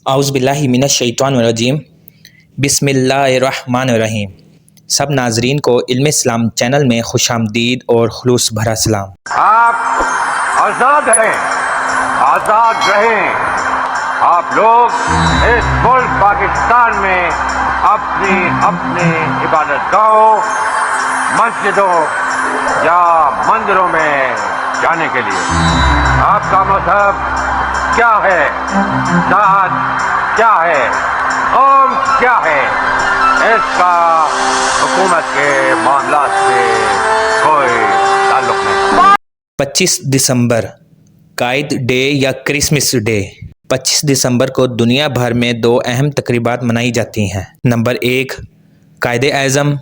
आउज़ बिल्लाहि मिनश शैतानिर रजीम। बिस्मिल्लाहिर्रहमानिर्रहीम। सब नाजरीन को इल्म इस्लाम चैनल में खुशामदीद और खुलूस भरा सलाम। आप आज़ाद हैं, आज़ाद रहें। आप लोग इस मुल्क पाकिस्तान में अपनी अपनी इबादत गाहों, मस्जिदों या मंदिरों में जाने के लिए आपका मजहब क्या है, जात क्या है, कौम क्या है, इसका हुकूमत के मामलात से कोई ताल्लुक नहीं। 25 दिसंबर कायद डे या क्रिसमस डे। 25 दिसंबर को दुनिया भर में दो अहम तकरीबात मनाई जाती हैं। नंबर 1, कायद आज़म।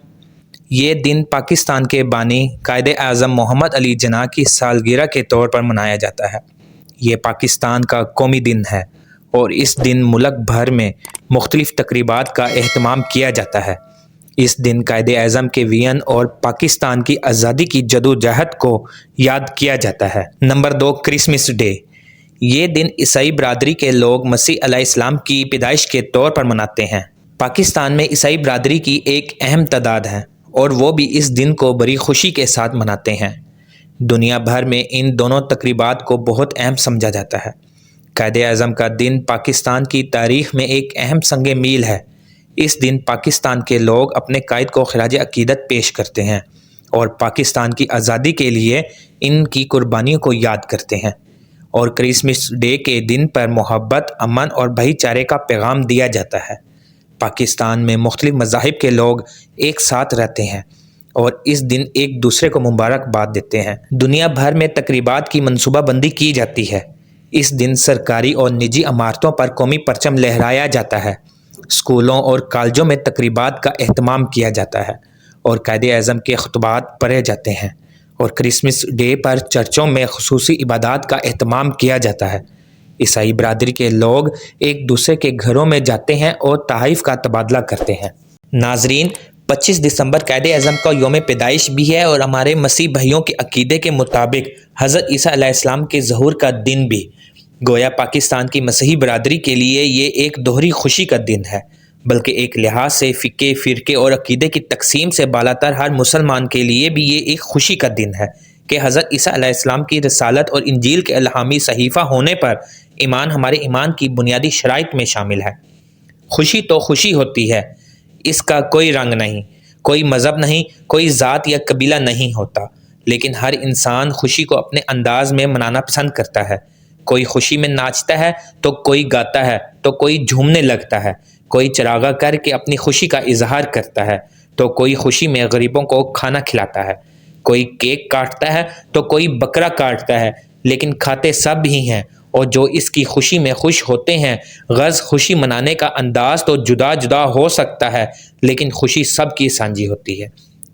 ये दिन पाकिस्तान के बानी कायद आज़म मोहम्मद अली जिन्ना की सालगिरह के तौर पर मनाया जाता है। ये पाकिस्तान का कौमी दिन है और इस दिन मुल्क भर में मुख्तलिफ़ तकरीबात का एहतमाम किया जाता है। इस दिन कायद आज़म के वियन और पाकिस्तान की आज़ादी की जदोजहद को याद किया जाता है। Number 2, Christmas day. ये दिन ईसाई बरादरी के लोग मसीह अलैहिस्सलाम की पैदाइश के तौर पर मनाते हैं। पाकिस्तान में ईसाई बरादरी की एक अहम तादाद है और वो भी इस दिन को बड़ी खुशी के साथ मनाते हैं। दुनिया भर में इन दोनों तकरीबात को बहुत अहम समझा जाता है। कायद आज़म का दिन पाकिस्तान की तारीख़ में एक अहम संग मील है। इस दिन पाकिस्तान के लोग अपने कायद को खिराज अकीदत पेश करते हैं और पाकिस्तान की आज़ादी के लिए इनकी कुर्बानियों को याद करते हैं। और क्रिसमस डे के दिन पर मोहब्बत, अमन और भाईचारे का पैगाम दिया जाता है। पाकिस्तान में मुख्तलिफ मज़ाहिब के लोग एक साथ रहते हैं और इस दिन एक दूसरे को मुबारकबाद देते हैं। दुनिया भर में तकरीबात की मनसूबाबंदी की जाती है। इस दिन सरकारी और निजी इमारतों पर कौमी परचम लहराया जाता है। स्कूलों और कॉलेजों में तकरीबात का एहतमाम किया जाता है और कायद आज़म के खुतबात पढ़े जाते हैं। और क्रिसमस डे पर चर्चों में खुसूसी इबादत का एहतमाम किया जाता है। ईसाई बरादरी के लोग एक दूसरे के घरों में जाते हैं और तहाइफ का तबादला करते हैं। नाजरीन, 25 दिसंबर कायद आज़म का यौम पैदाइश भी है और हमारे मसीह भाइयों के अकीदे के मुताबिक हज़रत ईसा अलैहिस्सलाम के ज़हूर का दिन भी। गोया पाकिस्तान की मसीही बरादरी के लिए ये एक दोहरी खुशी का दिन है, बल्कि एक लिहाज से फ़िक़े, फ़िरके और अकीदे की तकसीम से बालातर हर मुसलमान के लिए भी ये एक खुशी का दिन है कि हज़रत ईसा अलैहिस्सलाम की रसालत और इंजील के इल्हामी सहीफ़ा होने पर ईमान हमारे ईमान की बुनियादी शराइत में शामिल है। खुशी तो खुशी होती है, इसका कोई रंग नहीं, कोई मज़हब नहीं, कोई ज़ात या कबीला नहीं होता, लेकिन हर इंसान खुशी को अपने अंदाज में मनाना पसंद करता है। कोई खुशी में नाचता है तो कोई गाता है तो कोई झूमने लगता है, कोई चरागा करके अपनी खुशी का इजहार करता है तो कोई खुशी में गरीबों को खाना खिलाता है, कोई केक काटता है तो कोई बकरा काटता है, लेकिन खाते सब ही हैं और जो इसकी खुशी में खुश होते हैं। गर्ज़ खुशी मनाने का अंदाज़ तो जुदा जुदा हो सकता है, लेकिन खुशी सबकी साझी होती है।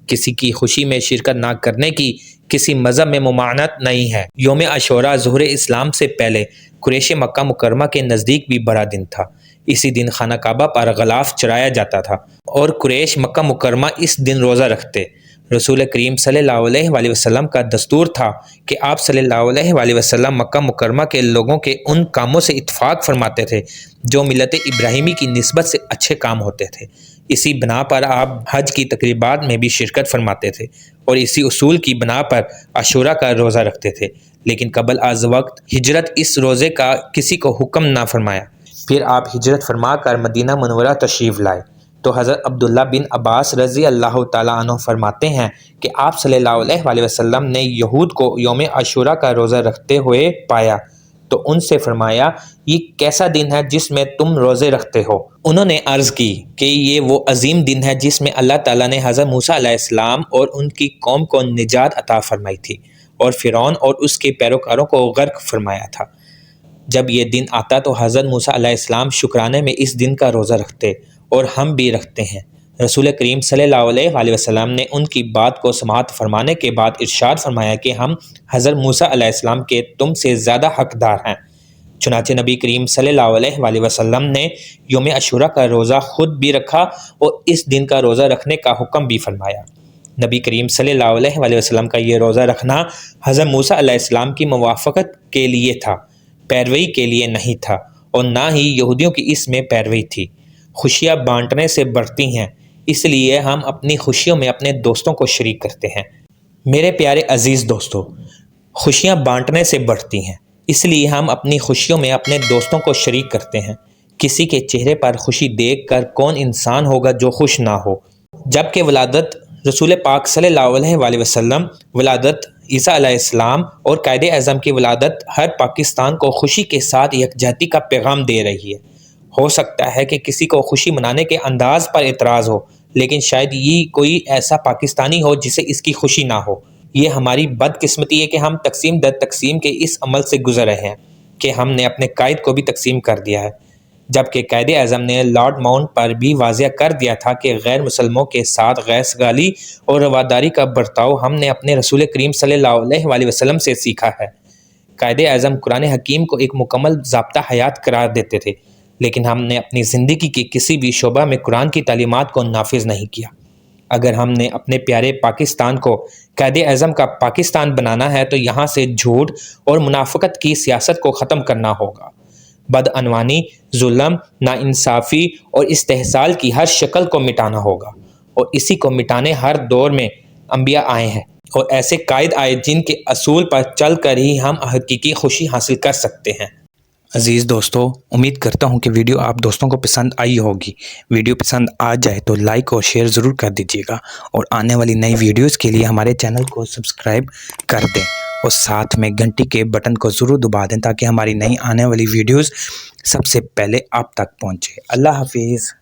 किसी की खुशी में शिरकत ना करने की किसी मज़हब में मुमानत नहीं है। यौम आशूरा ज़ुहूर इस्लाम से पहले कुरैश मक्का मुकर्रमा के नज़दीक भी बड़ा दिन था। इसी दिन खाना काबा पर गलाफ चढ़ाया जाता था और कुरैश मक्का मुकर्रमा इस दिन रोज़ा रखते। रसूल करीम सल्लल्लाहु अलैहि वसल्लम का दस्तूर था कि आप सल्लल्लाहु अलैहि वसल्लम मक्का मुकर्रमा के लोगों के उन कामों से इत्फाक फरमाते थे जो मिलत इब्राहिमी की निस्बत से अच्छे काम होते थे। इसी बना पर आप हज की तकरीबात में भी शिरकत फरमाते थे और इसी उसूल की बना पर आशूरा का रोज़ा रखते थे। लेकिन कबल आज वक्त हिजरत इस रोज़े का किसी को हुक्म ना फरमाया। फिर आप हिजरत फरमा कर मदीना मुनव्वरा तशरीफ़ लाए तो हज़रत अब्दुल्ला बिन अब्बास रज़ी अल्लाह ताला अन्हु फरमाते हैं कि आप सल्लल्लाहु अलैहि वसल्लम ने यहूद को यौम आशूरा का रोज़ा रखते हुए पाया तो उनसे फरमाया, ये कैसा दिन है जिसमें तुम रोज़े रखते हो? उन्होंने अर्ज़ की कि ये वो अजीम दिन है जिसमें अल्लाह ताला ने हज़रत मूसा अलैहिस्सलाम और उनकी कौम को निजात अता फरमाई थी और फ़िरौन और उसके पैरोकारों को गर्क फरमाया था। जब ये दिन आता तो हज़रत मूसा अलैहिस्सलाम शुक्राने में इस दिन का रोज़ा रखते और हम भी रखते हैं। रसूल करीम सल्लल्लाहु अलैहि वसल्लम ने उनकी बात को समाअत फरमाने के बाद इरशाद फरमाया कि हम हज़रत मूसा अलैहिस्सलाम के तुमसे ज़्यादा हकदार हैं। चुनाचे नबी करीम सल्लल्लाहु अलैहि वसल्लम ने यौम आशूरा का रोज़ा ख़ुद भी रखा और इस दिन का रोज़ा रखने का हुक्म भी फरमाया। नबी करीम सल्लल्लाहु अलैहि वसल्लम का ये रोज़ा रखना हज़रत मूसा अलैहिस्सलाम की मुवाफ़क़त के लिए था, पैरवी के लिए नहीं था اور نہ ہی یہودیوں کی اس میں پیروی تھی۔ خوشیاں بانٹنے سے بڑھتی ہیں، اس لیے ہم اپنی خوشیوں میں اپنے دوستوں کو شریک کرتے ہیں۔ میرے پیارے عزیز دوستو، خوشیاں بانٹنے سے بڑھتی ہیں، اس لیے ہم اپنی خوشیوں میں اپنے دوستوں کو شریک کرتے ہیں۔ کسی کے چہرے پر خوشی دیکھ کر کون انسان ہوگا جو خوش نہ ہو؟ جبکہ ولادت رسول پاک صلی اللہ علیہ وآلہ وسلم، ولادت عیسیٰ علیہ السلام اور قائد اعظم کی ولادت ہر پاکستان کو خوشی کے ساتھ یکجہتی کا پیغام دے رہی ہے۔ ہو سکتا ہے کہ کسی کو خوشی منانے کے انداز پر اعتراض ہو، لیکن شاید یہ کوئی ایسا پاکستانی ہو جسے اس کی خوشی نہ ہو۔ یہ ہماری بدقسمتی ہے کہ ہم تقسیم در تقسیم کے اس عمل سے گزر رہے ہیں کہ ہم نے اپنے قائد کو بھی تقسیم کر دیا ہے، جبکہ قائد اعظم نے لارڈ ماؤنٹ پر بھی واضح کر دیا تھا کہ غیر مسلموں کے ساتھ غیر سگالی اور رواداری کا برتاؤ ہم نے اپنے رسول کریم صلی اللہ علیہ وآلہ وسلم سے سیکھا ہے۔ قائد اعظم قرآن حکیم کو ایک مکمل ضابطہ حیات قرار دیتے تھے، لیکن ہم نے اپنی زندگی کے کسی بھی شعبہ میں قرآن کی تعلیمات کو نافذ نہیں کیا۔ اگر ہم نے اپنے پیارے پاکستان کو قائد اعظم کا پاکستان بنانا ہے تو یہاں سے جھوٹ اور منافقت کی سیاست کو ختم کرنا ہوگا۔ بدعنوانی، ظلم، ناانصافی اور استحصال کی ہر شکل کو مٹانا ہوگا، اور اسی کو مٹانے ہر دور میں انبیاء آئے ہیں اور ایسے قائد آئے جن کے اصول پر چل کر ہی ہم حقیقی خوشی حاصل کر سکتے ہیں۔ عزیز دوستو، امید کرتا ہوں کہ ویڈیو آپ دوستوں کو پسند آئی ہوگی۔ ویڈیو پسند آ جائے تو لائک اور شیئر ضرور کر دیجیے گا، اور آنے والی نئی ویڈیوز کے لیے ہمارے چینل کو سبسکرائب کر دیں اور ساتھ میں گھنٹی کے بٹن کو ضرور دبا دیں تاکہ ہماری نئی آنے والی ویڈیوز سب سے پہلے آپ تک پہنچے۔ اللہ حافظ۔